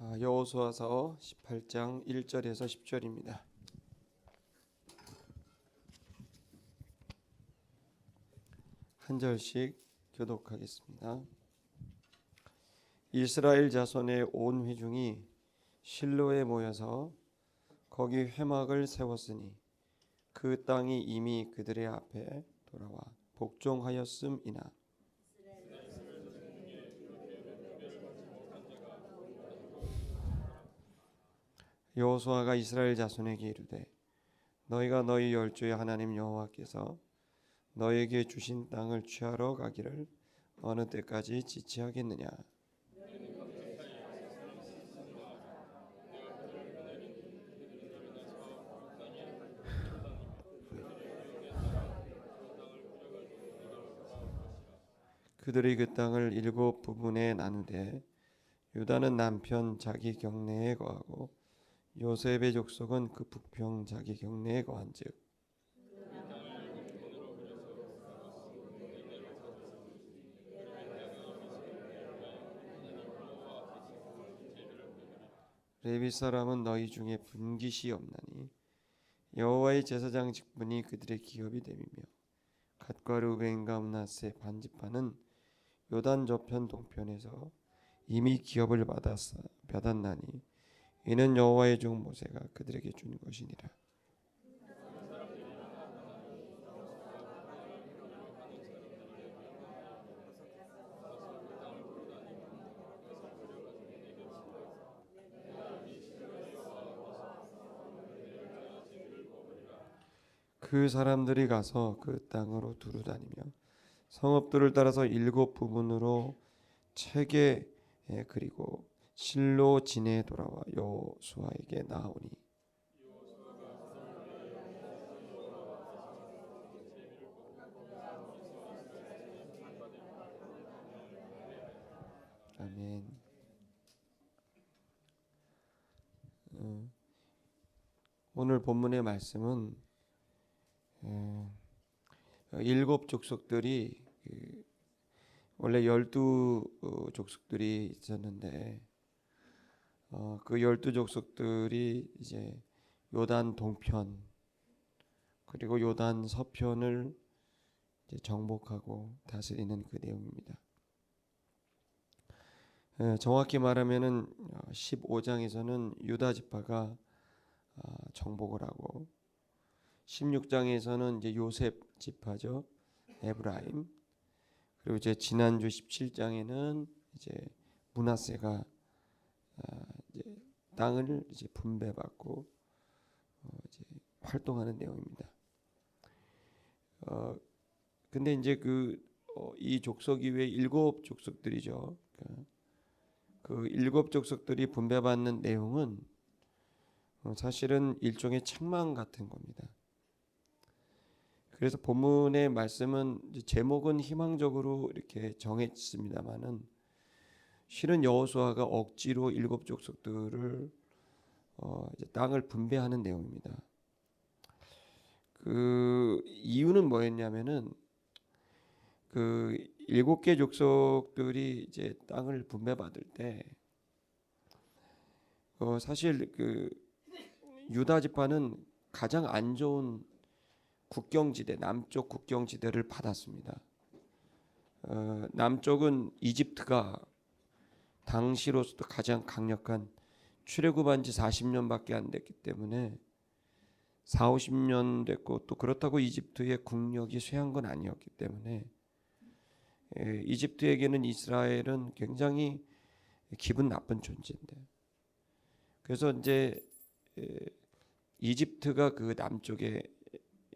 여호수아서 18장 1절에서 10절입니다. 한 절씩 교독하겠습니다. 이스라엘 자손의 온 회중이 실로에 모여서 거기 회막을 세웠으니 그 땅이 이미 그들의 앞에 돌아와 복종하였음이나 여호수아가 이스라엘 자손에게 이르되 너희가 너희 열조의 하나님 여호와께서 너희에게 주신 땅을 취하러 가기를 어느 때까지 지체하겠느냐. 그들이 그 땅을 7 부분에 나누되 유다는 남편 자기 경내에 거하고 요셉의 족속은 그 북평 자기 경내에 거한즉 레위 사람은 너희 중에 분깃이 없나니 여호와의 제사장 직분이 그들의 기업이 됨이며 갓과 르우벤과 므낫세 반지파는 요단 저편 동편에서 이미 기업을 받았나니 이는 여호와의 종 모세가 그들에게 준 것이니라. 그 사람들이 가서 그 땅으로 두루 다니며 성읍들을 따라서 7 부분으로 채게 그리고 실로 진에 돌아와 여호수아에게 나오니 아멘. 오늘 본문의 말씀은 7 족속들이 원래 12 족속들이 있었는데 그 12 족속들이 이제 요단 동편 그리고 요단 서편을 이제 정복하고 다스리는 그 내용입니다. 정확히 말하면은 15장에서는 유다 지파가 정복을 하고 16장에서는 이제 요셉 지파죠. 에브라임. 그리고 이제 지난주 17장에는 이제 므낫세가 이제 땅을 이제 분배받고 이제 활동하는 내용입니다. 근데 이제 이 족속 이외에 7 족속들이죠. 그 7 족속들이 분배받는 내용은 사실은 일종의 책망 같은 겁니다. 그래서 본문의 말씀은 제목은 희망적으로 이렇게 정했습니다만은 실은 여호수아가 억지로 7 족속들을 이제 땅을 분배하는 내용입니다. 그 이유는 뭐였냐면은 그 7개 족속들이 이제 땅을 분배받을 때 사실 그 유다 지파는 가장 안 좋은 국경지대, 남쪽 국경지대를 받았습니다. 남쪽은 이집트가 당시로서도 가장 강력한 출애굽한 지 40년밖에 안 됐기 때문에 4, 50년 됐고 또 그렇다고 이집트의 국력이 쇠한 건 아니었기 때문에 이집트에게는 이스라엘은 굉장히 기분 나쁜 존재인데 그래서 이제 이집트가 그 남쪽에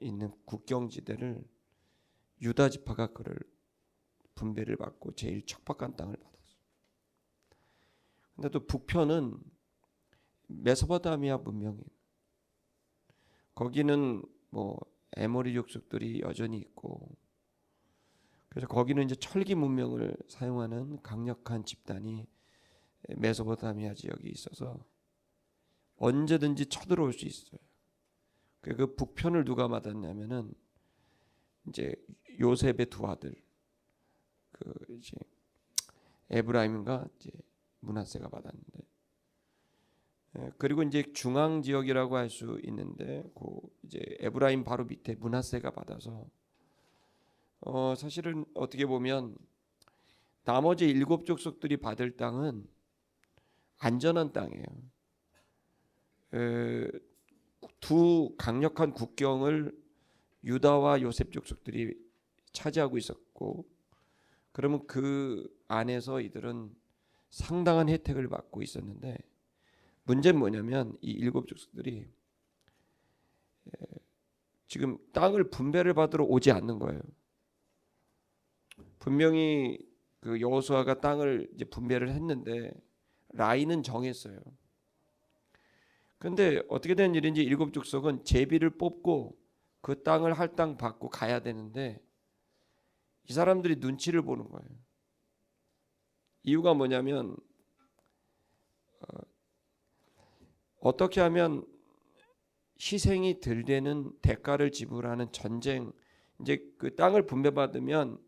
있는 국경지대를 유다 지파가 그를 분배를 받고 제일 척박한 땅을 받았어요. 근데 또 북편은 메소포타미아 문명이 거기는 뭐 에모리 족속들이 여전히 있고 그래서 거기는 이제 철기 문명을 사용하는 강력한 집단이 메소포타미아 지역에 있어서 언제든지 쳐들어올 수 있어요. 그 북편을 누가 받았냐면은 이제 요셉의 2 아들 그 이제 에브라임과 이제 므낫세가 받았는데 그리고 이제 중앙 지역이라고 할 수 있는데 그 이제 에브라임 바로 밑에 므낫세가 받아서 사실은 어떻게 보면 나머지 7족속들이 받을 땅은 안전한 땅이에요. 두 강력한 국경을 유다와 요셉 족속들이 차지하고 있었고, 그러면 그 안에서 이들은 상당한 혜택을 받고 있었는데, 문제는 뭐냐면 이 7족속들이 지금 땅을 분배를 받으러 오지 않는 거예요. 분명히 그 여호수아가 땅을 이제 분배를 했는데 라인은 정했어요. 근데 어떻게 된 일인지 7족속은 제비를 뽑고 그 땅을 할당 받고 가야 되는데 이 사람들이 눈치를 보는 거예요. 이유가 뭐냐면 어떻게 하면 희생이 덜 되는 대가를 지불하는 전쟁, 이제 그 땅을 분배받으면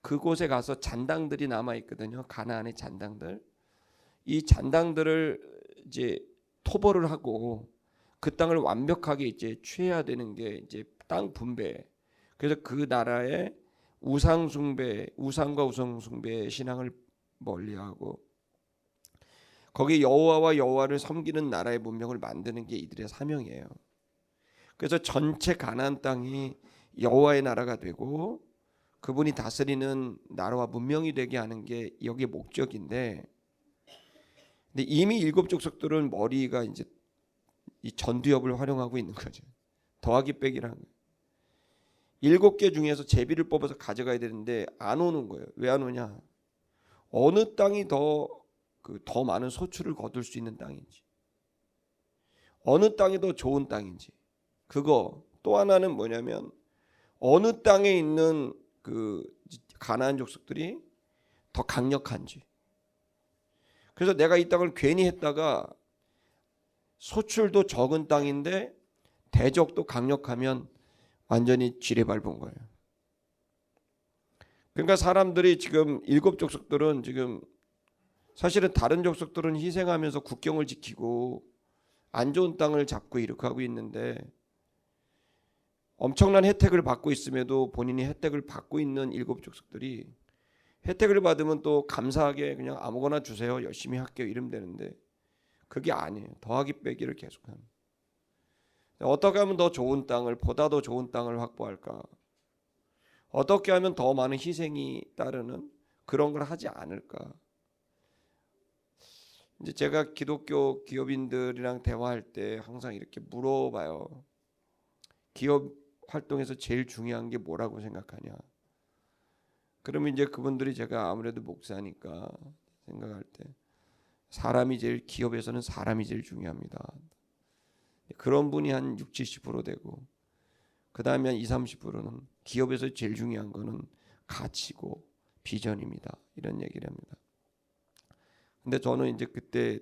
그곳에 가서 잔당들이 남아 있거든요. 가나안의 잔당들. 이 잔당들을 이제 토벌을 하고 그 땅을 완벽하게 이제 취해야 되는 게 이제 땅 분배. 그래서 그 나라의 우상 숭배, 우상과 우상 숭배의 신앙을 멀리하고 거기 여호와와 여호와를 섬기는 나라의 문명을 만드는 게 이들의 사명이에요. 그래서 전체 가나안 땅이 여호와의 나라가 되고 그분이 다스리는 나라와 문명이 되게 하는 게 여기의 목적인데, 근데 이미 7족속들은 머리가 이제 이 전두엽을 활용하고 있는 거죠. 더하기 빼기라는 거예요. 7개 중에서 제비를 뽑아서 가져가야 되는데 안 오는 거예요. 왜 안 오냐? 어느 땅이 더 많은 소출을 거둘 수 있는 땅인지, 어느 땅이 더 좋은 땅인지, 그거 또 하나는 뭐냐면 어느 땅에 있는 그 가나안 족속들이 더 강력한지. 그래서 내가 이 땅을 괜히 했다가 소출도 적은 땅인데 대적도 강력하면 완전히 지뢰 밟은 거예요. 그러니까 사람들이 지금 7족속들은 지금 사실은 다른 족속들은 희생하면서 국경을 지키고 안 좋은 땅을 잡고 이렇게 하고 있는데 엄청난 혜택을 받고 있음에도 본인이 혜택을 받고 있는 7족속들이 혜택을 받으면 또 감사하게 그냥 아무거나 주세요, 열심히 할게요 이러면 되는데 그게 아니에요. 더하기 빼기를 계속합니다. 어떻게 하면 더 좋은 땅을, 보다 더 좋은 땅을 확보할까? 어떻게 하면 더 많은 희생이 따르는 그런 걸 하지 않을까? 이제 제가 기독교 기업인들이랑 대화할 때 항상 이렇게 물어봐요. 기업 활동에서 제일 중요한 게 뭐라고 생각하냐? 그러면 이제 그분들이 제가 아무래도 목사니까 생각할 때 기업에서는 사람이 제일 중요합니다. 그런 분이 한 60-70% 되고 그 다음에 한 20-30%는 기업에서 제일 중요한 거는 가치고 비전입니다. 이런 얘기를 합니다. 근데 저는 이제 그때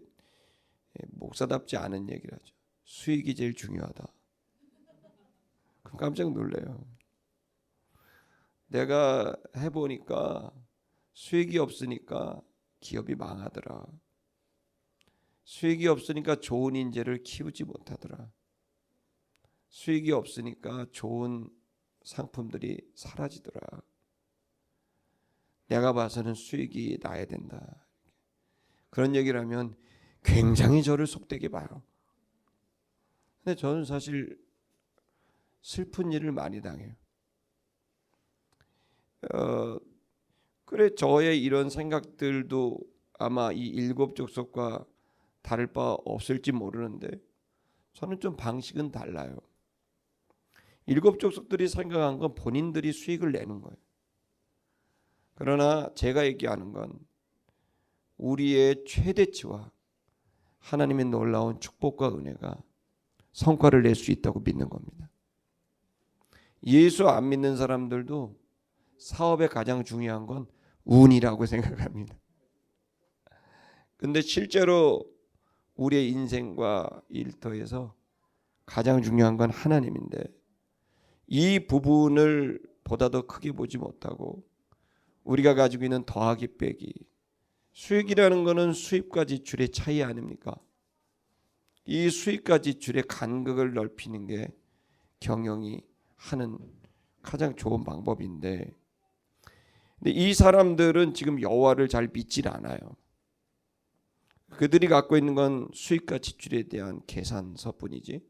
목사답지 않은 얘기를 하죠. 수익이 제일 중요하다. 그럼 깜짝 놀래요. 내가 해보니까 수익이 없으니까 기업이 망하더라. 수익이 없으니까 좋은 인재를 키우지 못하더라. 수익이 없으니까 좋은 상품들이 사라지더라. 내가 봐서는 수익이 나야 된다. 그런 얘기를 하면 굉장히 저를 속되게 봐요. 근데 저는 사실 슬픈 일을 많이 당해요. 그래 저의 이런 생각들도 아마 이 7족속과 다를 바 없을지 모르는데 저는 좀 방식은 달라요. 7족속들이 생각한 건 본인들이 수익을 내는 거예요. 그러나 제가 얘기하는 건 우리의 최대치와 하나님의 놀라운 축복과 은혜가 성과를 낼 수 있다고 믿는 겁니다. 예수 안 믿는 사람들도 사업에 가장 중요한 건 운이라고 생각합니다. 근데 실제로 우리의 인생과 일터에서 가장 중요한 건 하나님인데 이 부분을 보다 더 크게 보지 못하고 우리가 가지고 있는 더하기 빼기, 수익이라는 것은 수입과 지출의 차이 아닙니까? 이 수익과 지출의 간극을 넓히는 게 경영이 하는 가장 좋은 방법인데, 근데 이 사람들은 지금 여호와를 잘 믿질 않아요. 그들이 갖고 있는 건 수익과 지출에 대한 계산서뿐이지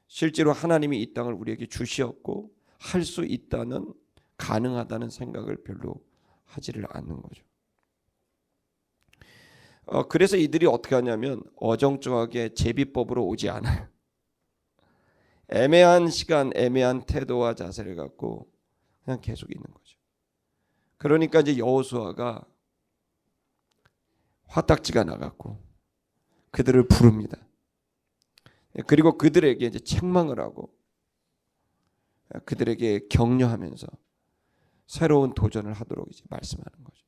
실제로 하나님이 이 땅을 우리에게 주시었고 할 수 있다는, 가능하다는 생각을 별로 하지를 않는 거죠. 그래서 이들이 어떻게 하냐면 어정쩡하게 제비법으로 오지 않아요. 애매한 시간, 애매한 태도와 자세를 갖고 그냥 계속 있는 거죠. 그러니까 이제 여호수아가 화딱지가 나갔고 그들을 부릅니다. 그리고 그들에게 이제 책망을 하고 그들에게 격려하면서 새로운 도전을 하도록 이제 말씀하는 거죠.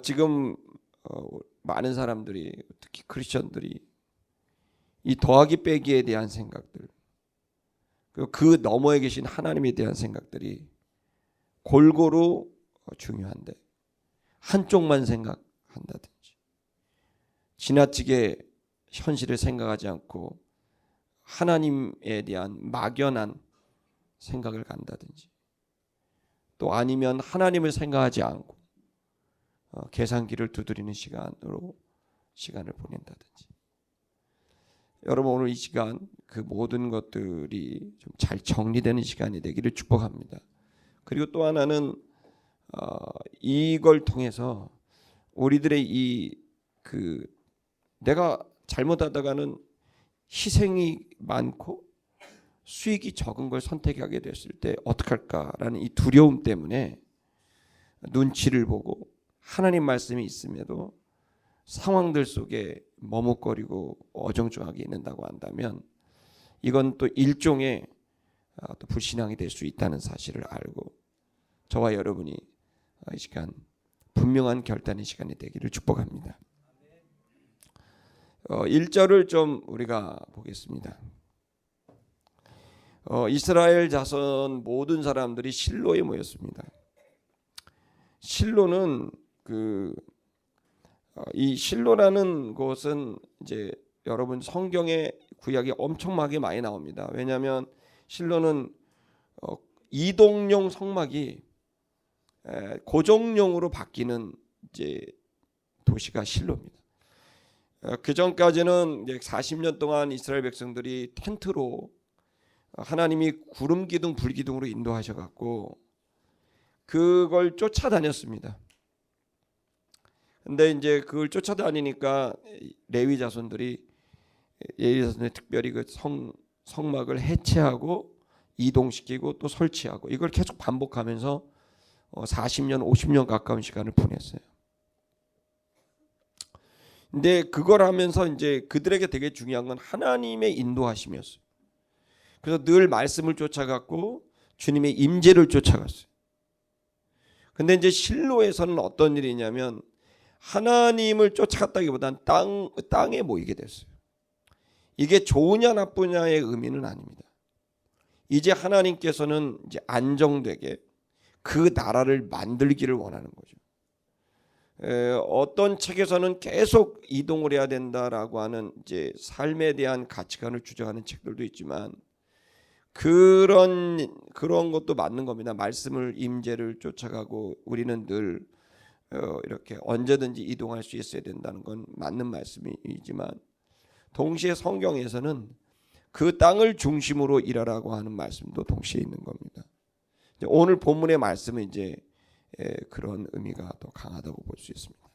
지금 많은 사람들이, 특히 크리스천들이 이 더하기 빼기에 대한 생각들, 그 너머에 계신 하나님에 대한 생각들이 골고루 중요한데 한쪽만 생각한다든지 지나치게 현실을 생각하지 않고 하나님에 대한 막연한 생각을 간다든지, 또 아니면 하나님을 생각하지 않고 계산기를 두드리는 시간을 보낸다든지. 여러분, 오늘 이 시간 그 모든 것들이 좀 잘 정리되는 시간이 되기를 축복합니다. 그리고 또 하나는 이걸 통해서 우리들의 내가 잘못하다가는 희생이 많고 수익이 적은 걸 선택하게 됐을 때 어떡할까라는 이 두려움 때문에 눈치를 보고 하나님 말씀이 있음에도 상황들 속에 머뭇거리고 어정쩡하게 있는다고 한다면 이건 또 일종의 또 불신앙이 될 수 있다는 사실을 알고 저와 여러분이 이 시간 분명한 결단의 시간이 되기를 축복합니다. 1절을 좀 우리가 보겠습니다. 이스라엘 자손 모든 사람들이 실로에 모였습니다. 실로는 이 실로라는 곳은 이제 여러분 성경에 구약이 엄청나게 많이 나옵니다. 왜냐하면 실로는 이동용 성막이 고정용으로 바뀌는 이제 도시가 실로입니다. 그 전까지는 이제 40년 동안 이스라엘 백성들이 텐트로 하나님이 구름 기둥 불 기둥으로 인도하셔 갖고 그걸 쫓아다녔습니다. 근데 이제 그걸 쫓아다니니까 레위 자손들이 특별히 그 성막을 해체하고 이동시키고 또 설치하고 이걸 계속 반복하면서 40년, 50년 가까운 시간을 보냈어요. 근데 그걸 하면서 이제 그들에게 되게 중요한 건 하나님의 인도하심이었어요. 그래서 늘 말씀을 쫓아갔고 주님의 임재를 쫓아갔어요. 근데 이제 실로에서는 어떤 일이냐면 하나님을 쫓아갔다기보다는 땅에 모이게 됐어요. 이게 좋으냐 나쁘냐의 의미는 아닙니다. 이제 하나님께서는 이제 안정되게 그 나라를 만들기를 원하는 거죠. 어떤 책에서는 계속 이동을 해야 된다라고 하는 이제 삶에 대한 가치관을 주장하는 책들도 있지만 그런 것도 맞는 겁니다. 말씀을 임재를 쫓아가고 우리는 늘 이렇게 언제든지 이동할 수 있어야 된다는 건 맞는 말씀이지만 동시에 성경에서는 그 땅을 중심으로 일하라고 하는 말씀도 동시에 있는 겁니다. 오늘 본문의 말씀은 이제 그런 의미가 더 강하다고 볼 수 있습니다.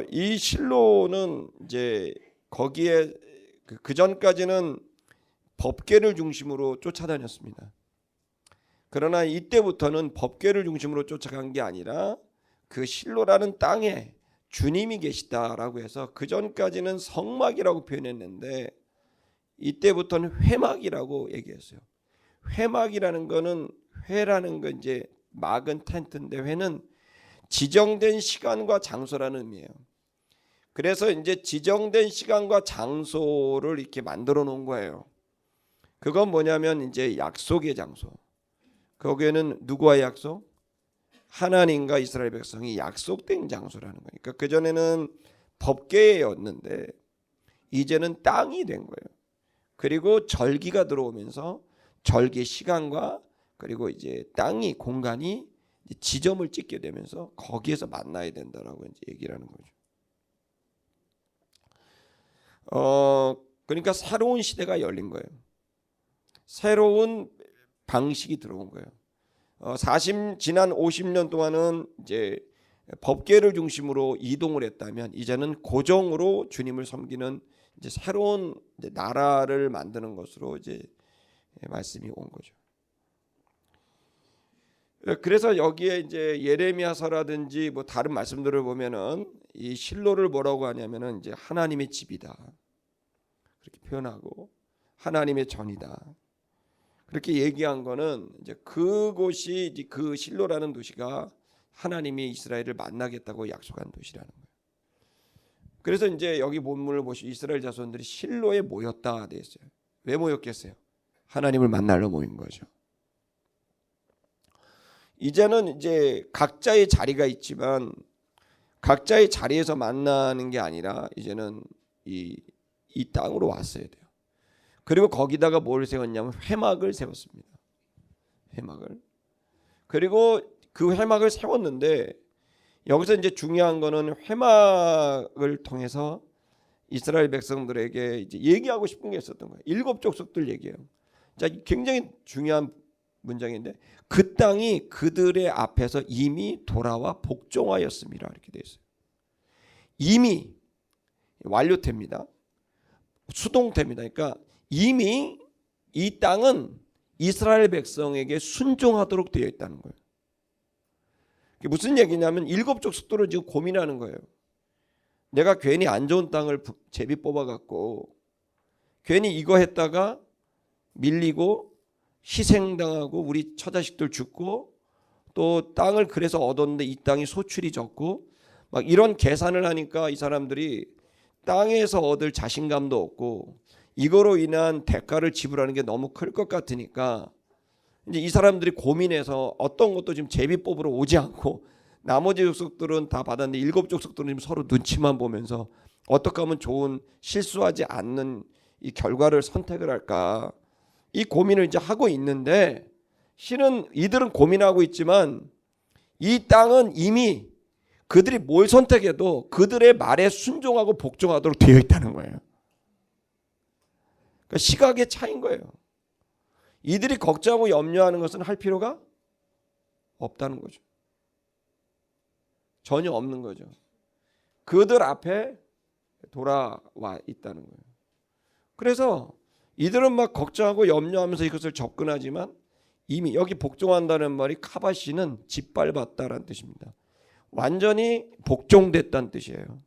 이 실로는 이제 거기에 그 전까지는 법궤를 중심으로 쫓아다녔습니다. 그러나 이때부터는 법궤를 중심으로 쫓아간 게 아니라 그 실로라는 땅에 주님이 계시다라고 해서 그 전까지는 성막이라고 표현했는데 이때부터는 회막이라고 얘기했어요. 회막이라는 거는 회라는 건 이제 막은 텐트인데 회는 지정된 시간과 장소라는 의미예요. 그래서 이제 지정된 시간과 장소를 이렇게 만들어 놓은 거예요. 그건 뭐냐면 이제 약속의 장소. 거기에는 누구와의 약속? 하나님과 이스라엘 백성이 약속된 장소라는 거니까 그 전에는 법궤였는데 이제는 땅이 된 거예요. 그리고 절기가 들어오면서 절기 시간과 그리고 이제 땅이 공간이 지점을 찍게 되면서 거기에서 만나야 된다라고 이제 얘기를 하는 거죠. 그러니까 새로운 시대가 열린 거예요. 새로운 방식이 들어온 거예요. 지난 50년 동안은 이제 법궤를 중심으로 이동을 했다면 이제는 고정으로 주님을 섬기는 이제 새로운 이제 나라를 만드는 것으로 이제 말씀이 온 거죠. 그래서 여기에 이제 예레미야서라든지 뭐 다른 말씀들을 보면은 이 실로를 뭐라고 하냐면은 이제 하나님의 집이다 그렇게 표현하고 하나님의 전이다 그렇게 얘기한 거는 이제 그곳이 이제 그 실로라는 도시가 하나님이 이스라엘을 만나겠다고 약속한 도시라는 거예요. 그래서 이제 여기 본문을 보시면 이스라엘 자손들이 실로에 모였다 돼 있어요. 왜 모였겠어요? 하나님을 만나러 모인 거죠. 이제는 이제 각자의 자리가 있지만 각자의 자리에서 만나는 게 아니라 이제는 이 땅으로 왔어야 돼요. 그리고 거기다가 뭘 세웠냐면 회막을 세웠습니다. 회막을. 그리고 그 회막을 세웠는데 여기서 이제 중요한 거는 회막을 통해서 이스라엘 백성들에게 이제 얘기하고 싶은 게 있었던 거예요. 7 족속들 얘기해요. 자, 굉장히 중요한 문장인데 그 땅이 그들의 앞에서 이미 돌아와 복종하였습니다. 이렇게 되어 있어요. 이미 완료됩니다. 수동됩니다. 그러니까 이미 이 땅은 이스라엘 백성에게 순종하도록 되어 있다는 거예요. 이게 무슨 얘기냐면 7 족속들은 지금 고민하는 거예요. 내가 괜히 안 좋은 땅을 제비 뽑아갖고 괜히 이거 했다가 밀리고 희생당하고 우리 처자식들 죽고 또 땅을 그래서 얻었는데 이 땅이 소출이 적고 막 이런 계산을 하니까 이 사람들이 땅에서 얻을 자신감도 없고 이거로 인한 대가를 지불하는 게 너무 클 것 같으니까 이제 이 사람들이 고민해서 어떤 것도 지금 제비 뽑으러 오지 않고 나머지 족속들은 다 받았는데 7 족속들은 지금 서로 눈치만 보면서 어떻게 하면 좋은 실수하지 않는 이 결과를 선택을 할까 이 고민을 이제 하고 있는데 실은 이들은 고민하고 있지만 이 땅은 이미 그들이 뭘 선택해도 그들의 말에 순종하고 복종하도록 되어 있다는 거예요. 그러니까 시각의 차이인 거예요. 이들이 걱정하고 염려하는 것은 할 필요가 없다는 거죠. 전혀 없는 거죠. 그들 앞에 돌아와 있다는 거예요. 그래서 이들은 막 걱정하고 염려하면서 이것을 접근하지만 이미 여기 복종한다는 말이 카바시는 짓밟았다라는 뜻입니다. 완전히 복종됐다는 뜻이에요.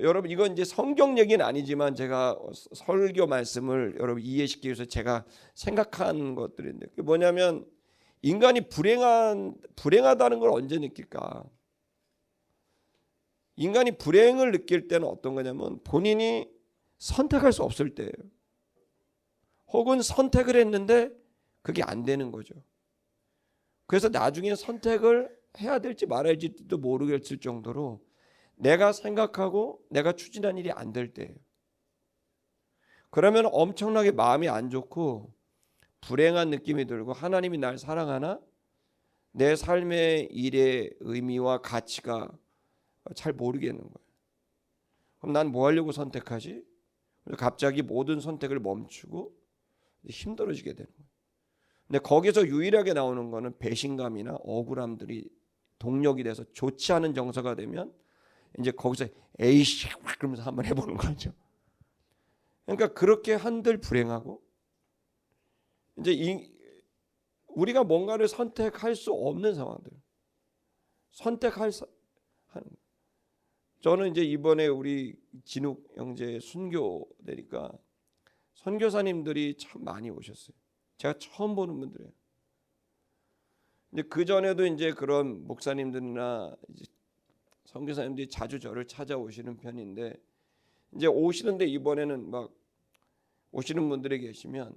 여러분 이건 이제 성경 얘기는 아니지만 제가 설교 말씀을 여러분 이해시키기 위해서 제가 생각한 것들인데 그게 뭐냐면 인간이 불행하다는 걸 언제 느낄까? 인간이 불행을 느낄 때는 어떤 거냐면 본인이 선택할 수 없을 때예요. 혹은 선택을 했는데 그게 안 되는 거죠. 그래서 나중에 선택을 해야 될지 말아야 될지도 모르겠을 정도로 내가 생각하고 내가 추진한 일이 안 될 때예요. 그러면 엄청나게 마음이 안 좋고 불행한 느낌이 들고 하나님이 날 사랑하나? 내 삶의 일의 의미와 가치가 잘 모르겠는 거예요. 그럼 난 뭐 하려고 선택하지? 갑자기 모든 선택을 멈추고 힘들어지게 되는 거예요. 근데 거기서 유일하게 나오는 거는 배신감이나 억울함들이 동력이 돼서 좋지 않은 정서가 되면 이제 거기서 에이씨 그러면서 한번 해보는 거죠. 그러니까 그렇게 한들 불행하고 이제 우리가 뭔가를 선택할 수 없는 상황들 하는. 저는 이제 이번에 우리 진욱 형제 순교 되니까 선교사님들이 참 많이 오셨어요. 제가 처음 보는 분들이에요. 근데 그 전에도 이제 그런 목사님들이나 이제 선교사님들이 자주 저를 찾아오시는 편인데 이제 오시는데 이번에는 막 오시는 분들이 계시면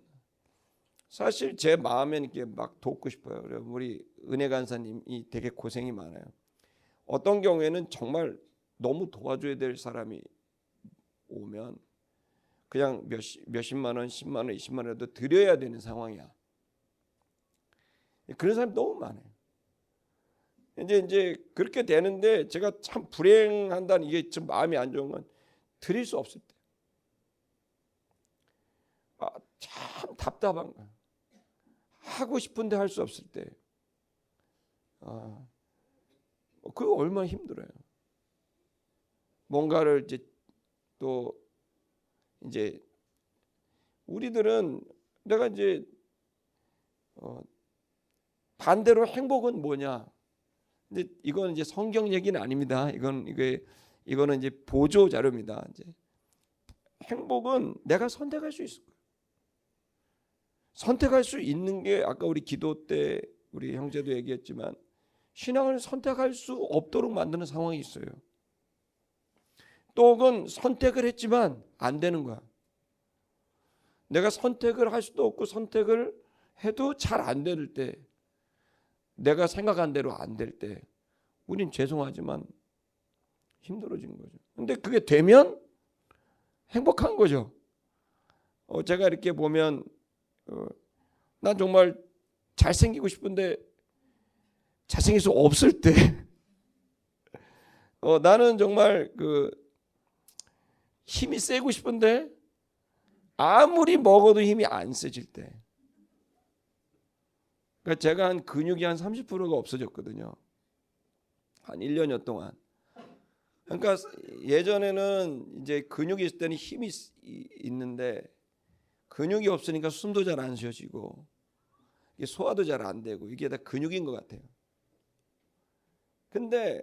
사실 제 마음에는 이렇게 막 돕고 싶어요. 우리 은혜 간사님이 되게 고생이 많아요. 어떤 경우에는 정말 너무 도와줘야 될 사람이 오면 그냥 몇십만 원, 10만 원, 20만 원이라도 드려야 되는 상황이야. 그런 사람이 너무 많아요. 이제 그렇게 되는데 제가 참 불행한다는, 이게 좀 마음이 안 좋은 건 드릴 수 없을 때, 참 답답한 거야. 하고 싶은데 할 수 없을 때, 그거 얼마나 힘들어요. 뭔가를 이제 우리들은, 내가 이제 반대로 행복은 뭐냐? 근데 이건 이제 성경 얘기는 아닙니다. 이거는 이제 보조 자료입니다. 이제 행복은 내가 선택할 수 있을 거예요. 선택할 수 있는 게, 아까 우리 기도 때 우리 형제도 얘기했지만, 신앙을 선택할 수 없도록 만드는 상황이 있어요. 또 혹은 선택을 했지만 안 되는 거야. 내가 선택을 할 수도 없고 선택을 해도 잘 안 될 때, 내가 생각한 대로 안 될 때, 우린 죄송하지만 힘들어지는 거죠. 근데 그게 되면 행복한 거죠. 제가 이렇게 보면 난 정말 잘생기고 싶은데 잘생길 수 없을 때, 나는 정말 힘이 세고 싶은데 아무리 먹어도 힘이 안 세질 때, 그러니까 제가 한 근육이 한 30%가 없어졌거든요. 한 1년여 동안. 그러니까 예전에는 이제 근육이 있을 때는 힘이 있는데, 근육이 없으니까 숨도 잘 안 쉬어지고 소화도 잘 안 되고, 이게 다 근육인 것 같아요. 근데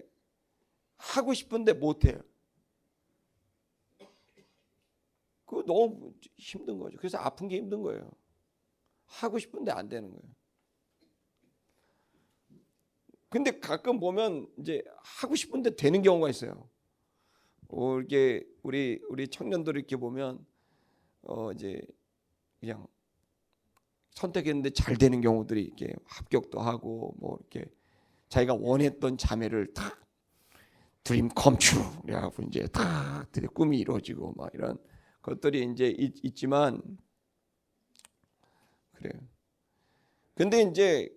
하고 싶은데 못 해요. 그거 너무 힘든 거죠. 그래서 아픈 게 힘든 거예요. 하고 싶은데 안 되는 거예요. 근데 가끔 보면 이제 하고 싶은데 되는 경우가 있어요. 이게 우리 청년들 이렇게 보면 이제 그냥 선택했는데 잘 되는 경우들이, 이렇게 합격도 하고 뭐 이렇게 자기가 원했던 자매를 딱 드림 컴퓨 그래갖고 이제 딱 꿈이 이루어지고 막 이런 것들이 이제 있지만, 그래요. 근데 이제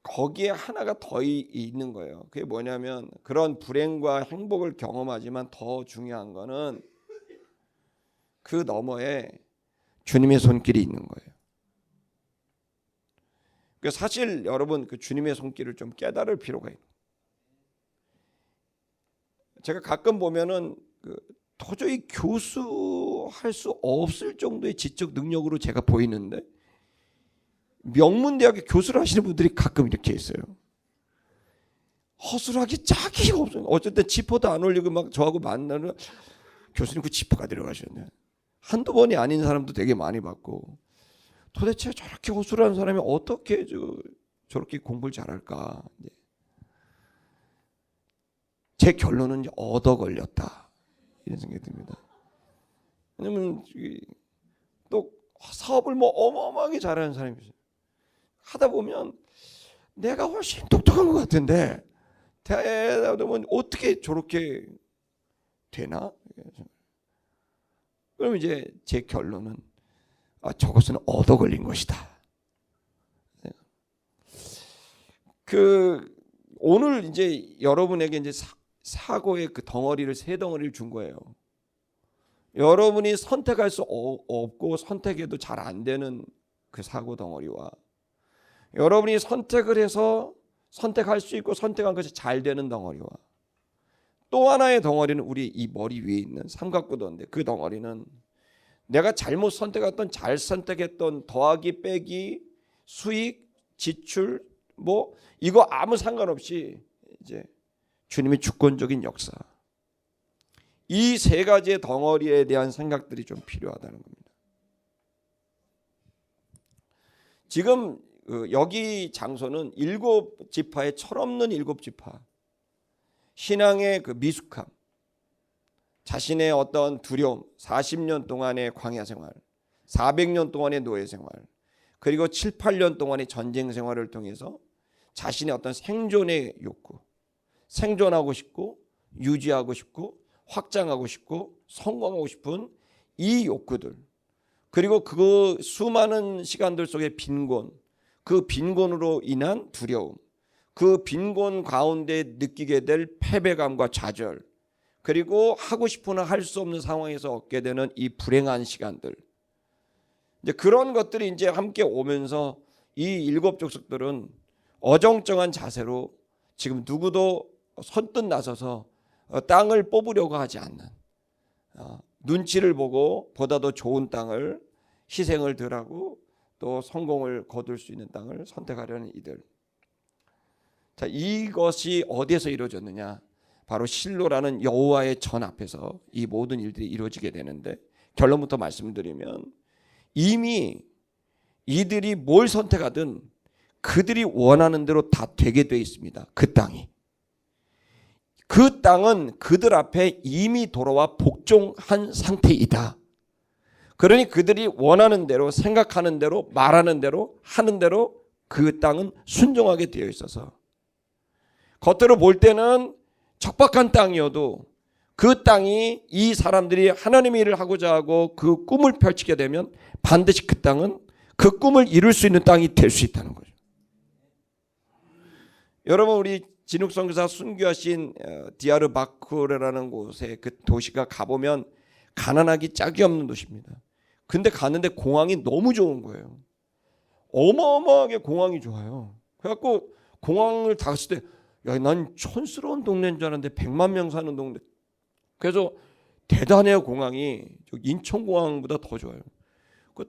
거기에 하나가 더 있는 거예요. 그게 뭐냐면, 그런 불행과 행복을 경험하지만 더 중요한 거는 그 너머에 주님의 손길이 있는 거예요. 그러니까 사실 여러분, 그 주님의 손길을 좀 깨달을 필요가 있어요. 제가 가끔 보면은 도저히 교수할 수 없을 정도의 지적 능력으로 제가 보이는데, 명문대학에 교수를 하시는 분들이 가끔 이렇게 있어요. 허술하게 짝이가 없어요. 어쨌든 지퍼도 안 올리고 막 저하고 만나는, 교수님 그 지퍼가 들어가셨네. 한두 번이 아닌 사람도 되게 많이 봤고, 도대체 저렇게 허술한 사람이 어떻게 저렇게 공부를 잘할까. 제 결론은 얻어 걸렸다, 이런 생각이 듭니다. 왜냐면 또 사업을 뭐 어마어마하게 잘하는 사람이 있어요. 하다 보면 내가 훨씬 똑똑한 것 같은데 대하다 보면 어떻게 저렇게 되나? 그럼 이제 제 결론은 저것은 얻어 걸린 것이다. 오늘 이제 여러분에게 이제 사고의 그 덩어리를, 세 덩어리를 준 거예요. 여러분이 선택할 수 없고 선택해도 잘 안 되는 그 사고 덩어리와, 여러분이 선택을 해서 선택할 수 있고 선택한 것이 잘 되는 덩어리와, 또 하나의 덩어리는 우리 이 머리 위에 있는 삼각구도인데, 그 덩어리는 내가 잘못 선택했던, 잘 선택했던, 더하기 빼기, 수익, 지출, 뭐 이거 아무 상관없이 이제 주님의 주권적인 역사, 이 세 가지의 덩어리에 대한 생각들이 좀 필요하다는 겁니다. 지금 여기 장소는 7지파의 철없는 7지파, 신앙의 그 미숙함, 자신의 어떤 두려움, 40년 동안의 광야 생활, 400년 동안의 노예 생활, 그리고 7, 8년 동안의 전쟁 생활을 통해서 자신의 어떤 생존의 욕구, 생존하고 싶고 유지하고 싶고 확장하고 싶고 성공하고 싶은 이 욕구들, 그리고 그 수많은 시간들 속의 빈곤, 그 빈곤으로 인한 두려움, 그 빈곤 가운데 느끼게 될 패배감과 좌절, 그리고 하고 싶으나 할 수 없는 상황에서 얻게 되는 이 불행한 시간들, 이제 그런 것들이 이제 함께 오면서 이 일곱 족속들은 어정쩡한 자세로 지금 누구도 선뜻 나서서 땅을 뽑으려고 하지 않는, 눈치를 보고 보다 더 좋은 땅을 희생을 덜하고 또 성공을 거둘 수 있는 땅을 선택하려는 이들. 자, 이것이 어디에서 이루어졌느냐? 바로 실로라는 여호와의 전 앞에서 이 모든 일들이 이루어지게 되는데, 결론부터 말씀드리면 이미 이들이 뭘 선택하든 그들이 원하는 대로 다 되게 되어 있습니다. 그 땅이. 그 땅은 그들 앞에 이미 돌아와 복종한 상태이다. 그러니 그들이 원하는 대로, 생각하는 대로, 말하는 대로, 하는 대로 그 땅은 순종하게 되어 있어서 겉으로 볼 때는 척박한 땅이어도 그 땅이 이 사람들이 하나님의 일을 하고자 하고 그 꿈을 펼치게 되면 반드시 그 땅은 그 꿈을 이룰 수 있는 땅이 될 수 있다는 거죠. 여러분, 우리 진욱 선교사 순교하신 디아르바쿠르라는 곳에 그 도시가 가보면 가난하기 짝이 없는 도시입니다. 근데 갔는데 공항이 너무 좋은 거예요. 어마어마하게 공항이 좋아요. 그래갖고 공항을 다 갔을 때, 야, 난 촌스러운 동네인 줄 알았는데 100만 명 사는 동네. 그래서 대단해요. 공항이 인천공항보다 더 좋아요.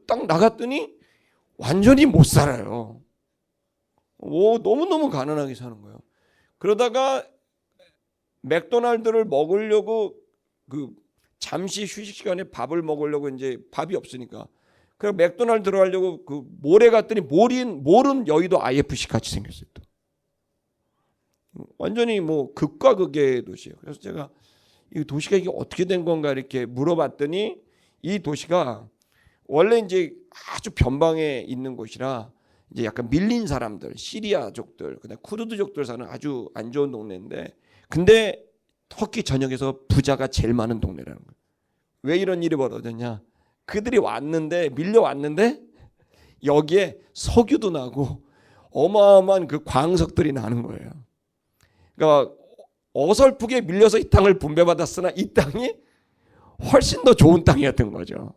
딱 나갔더니 완전히 못 살아요. 너무너무 가난하게 사는 거예요. 그러다가 맥도날드를 먹으려고 잠시 휴식 시간에 밥을 먹으려고 이제 밥이 없으니까 그래서 맥도날드 들어가려고 몰에 갔더니 몰은 여의도 IFC 같이 생겼어요. 또. 완전히 극과 극의 도시예요. 그래서 제가 이 도시가 이게 어떻게 된 건가 이렇게 물어봤더니 이 도시가 원래 이제 아주 변방에 있는 곳이라 이제 약간 밀린 사람들, 시리아족들, 그다음 쿠르드족들 사는 아주 안 좋은 동네인데, 근데 터키 전역에서 부자가 제일 많은 동네라는 거예요. 왜 이런 일이 벌어졌냐? 그들이 왔는데, 밀려왔는데 여기에 석유도 나고 어마어마한 그 광석들이 나는 거예요. 그러니까 어설프게 밀려서 이 땅을 분배받았으나 이 땅이 훨씬 더 좋은 땅이었던 거죠.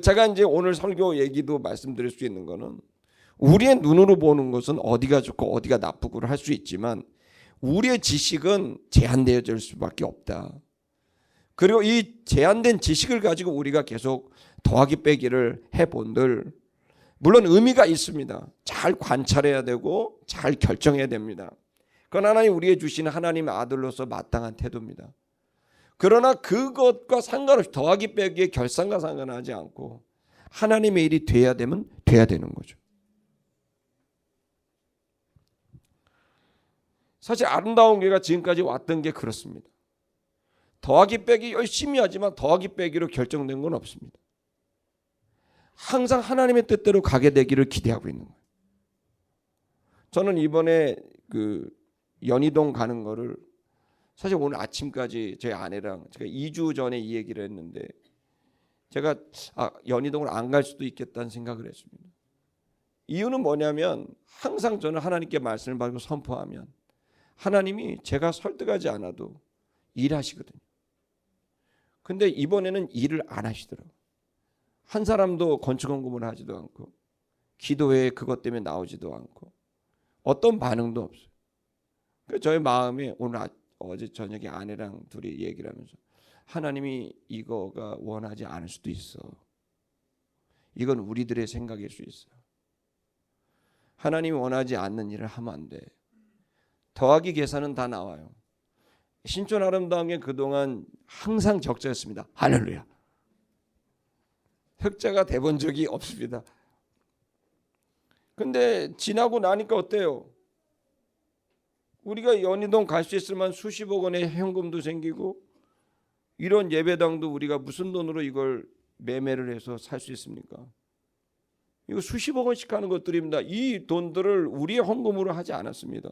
제가 이제 오늘 설교 얘기도 말씀드릴 수 있는 거는, 우리의 눈으로 보는 것은 어디가 좋고 어디가 나쁘고를 할 수 있지만 우리의 지식은 제한되어질 수밖에 없다. 그리고 이 제한된 지식을 가지고 우리가 계속 더하기 빼기를 해본들, 물론 의미가 있습니다. 잘 관찰해야 되고 잘 결정해야 됩니다. 그건 하나님 우리의 주시는 하나님의 아들로서 마땅한 태도입니다. 그러나 그것과 상관없이 더하기 빼기의 결산과 상관하지 않고 하나님의 일이 돼야 되면 돼야 되는 거죠. 사실 아름다운 교회가 지금까지 왔던 게 그렇습니다. 더하기 빼기 열심히 하지만 더하기 빼기로 결정된 건 없습니다. 항상 하나님의 뜻대로 가게 되기를 기대하고 있는 거예요. 저는 이번에 연희동 가는 거를 사실 오늘 아침까지 저희 아내랑 제가 2주 전에 이 얘기를 했는데, 제가 연희동을 안 갈 수도 있겠다는 생각을 했습니다. 이유는 뭐냐면 항상 저는 하나님께 말씀을 받고 선포하면 하나님이 제가 설득하지 않아도 일하시거든요. 근데 이번에는 일을 안 하시더라고요. 한 사람도 건축헌금을 하지도 않고 기도회에 그것 때문에 나오지도 않고 어떤 반응도 없어요. 그래서 저희 마음에 어제 저녁에 아내랑 둘이 얘기를 하면서, 하나님이 이거가 원하지 않을 수도 있어. 이건 우리들의 생각일 수 있어. 하나님이 원하지 않는 일을 하면 안 돼. 더하기 계산은 다 나와요. 신촌 아름다운 게 그동안 항상 적자였습니다. 할렐루야. 흑자가 돼본 적이 없습니다. 근데 지나고 나니까 어때요? 우리가 연희동 갈 수 있을 만한 수십억 원의 현금도 생기고, 이런 예배당도 우리가 무슨 돈으로 이걸 매매를 해서 살 수 있습니까? 이거 수십억 원씩 하는 것들입니다. 이 돈들을 우리의 헌금으로 하지 않았습니다.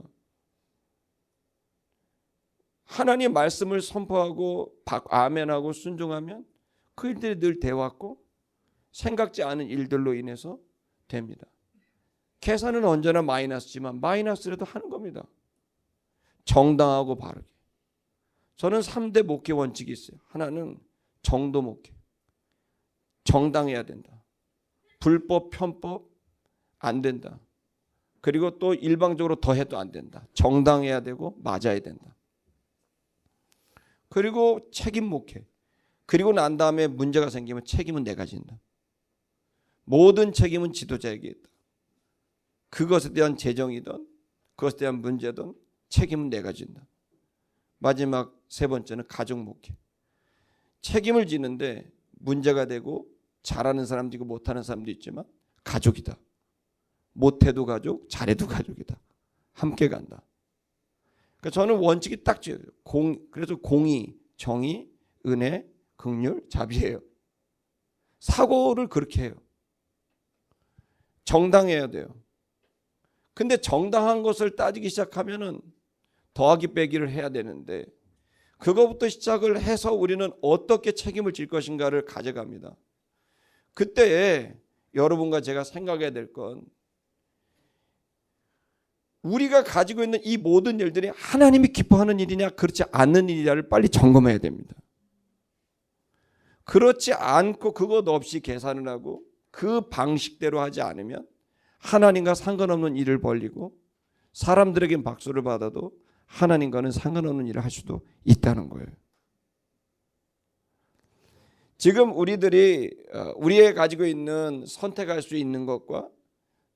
하나님의 말씀을 선포하고 아멘하고 순종하면 그 일들이 늘 되어왔고 생각지 않은 일들로 인해서 됩니다. 계산은 언제나 마이너스지만 마이너스라도 하는 겁니다. 정당하고 바르게. 저는 3대 목회 원칙이 있어요. 하나는 정도 목회. 정당해야 된다. 불법, 편법 안 된다. 그리고 또 일방적으로 더 해도 안 된다. 정당해야 되고 맞아야 된다. 그리고 책임 목회. 그리고 난 다음에 문제가 생기면 책임은 내가 진다. 모든 책임은 지도자에게 있다. 그것에 대한 재정이든 그것에 대한 문제든 책임은 내가 진다. 마지막 세 번째는 가족 목회. 책임을 지는데 문제가 되고 잘하는 사람도 있고 못하는 사람도 있지만 가족이다. 못해도 가족, 잘해도 가족이다. 함께 간다. 그러니까 저는 원칙이 딱 지어요. 그래서 공의, 정의, 은혜, 긍휼, 자비예요. 사고를 그렇게 해요. 정당해야 돼요. 근데 정당한 것을 따지기 시작하면은 더하기 빼기를 해야 되는데 그거부터 시작을 해서 우리는 어떻게 책임을 질 것인가를 가져갑니다. 그때 여러분과 제가 생각해야 될 건 우리가 가지고 있는 이 모든 일들이 하나님이 기뻐하는 일이냐 그렇지 않는 일이냐를 빨리 점검해야 됩니다. 그렇지 않고 그것 없이 계산을 하고 그 방식대로 하지 않으면 하나님과 상관없는 일을 벌이고 사람들에겐 박수를 받아도 하나님과는 상관없는 일을 할 수도 있다는 거예요. 지금 우리의 가지고 있는 선택할 수 있는 것과